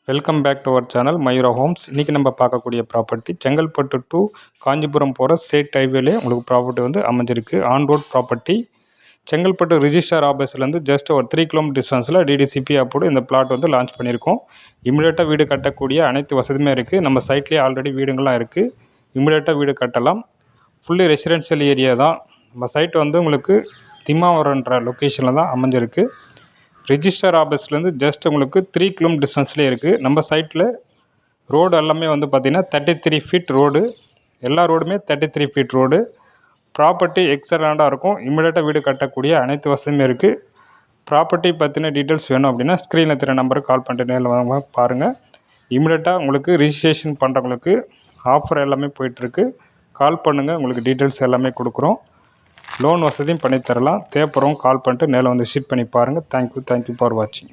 Welcome back to our channel Mayura Homes. இன்றைக்கி நம்ம பார்க்கக்கூடிய ப்ராப்பர்ட்டி செங்கல்பட்டு டு காஞ்சிபுரம் போகிற ஸ்டேட் ஹைவேலே உங்களுக்கு ப்ராப்பர்ட்டி வந்து அமைஞ்சிருக்கு. On road property. Chengalpattu register ஆஃபீஸ்லேருந்து ஜஸ்ட் ஒரு 3 கிலோமீட்டர் டிஸ்டன்ஸில் டிடிசிபி அப்போது இந்த பிளாட் வந்து லான்ச் பண்ணியிருக்கோம். இமிடியேட்டாக வீடு கட்டக்கூடிய அனைத்து வசதியுமே இருக்குது. நம்ம சைட்லேயே ஆல்ரெடி வீடுங்கள்லாம் இருக்குது. இமிடியேட்டாக வீடு கட்டலாம். ஃபுல்லி ரெசிடென்ஷியல் ஏரியா தான். நம்ம சைட் வந்து உங்களுக்கு திம்மாவரம்ன்ற லொக்கேஷனில் தான் அமைஞ்சிருக்கு. ரிஜிஸ்டர் ஆஃபீஸ்லேருந்து ஜஸ்ட் உங்களுக்கு 3 கிலோமீட்டர் டிஸ்டன்ஸ்லேயே இருக்குது. நம்ம சைட்டில் ரோடு எல்லாமே வந்து பார்த்திங்கன்னா 33 ஃபீட் ரோடு. எல்லா ரோடுமே 33 ஃபீட் ரோடு. ப்ராப்பர்ட்டி எக்ஸலண்ட்டாக இருக்கும். இமிடியேட்டாக வீடு கட்டக்கூடிய அனைத்து வசதியுமே இருக்குது. ப்ராப்பர்ட்டி பற்றின டீட்டெயில்ஸ் வேணும் அப்படின்னா ஸ்க்ரீனில் தெரிய நம்பருக்கு கால் பண்ணிட்டு நேரில் வாங்க பாருங்கள். இமிடியேட்டாக உங்களுக்கு ரிஜிஸ்ட்ரேஷன் பண்ணுறவங்களுக்கு ஆஃபர் எல்லாமே போயிட்டுருக்கு. கால் பண்ணுங்கள், உங்களுக்கு டீட்டெயில்ஸ் எல்லாமே கொடுக்குறோம். லோன் வசதியும் பண்ணி தரலாம். தேவைப்படுறவங்க கால் பண்ணிட்டு நேரில் வந்து விசிட் பண்ணி பாருங்கள். தேங்க்யூ ஃபார் வாட்சிங்.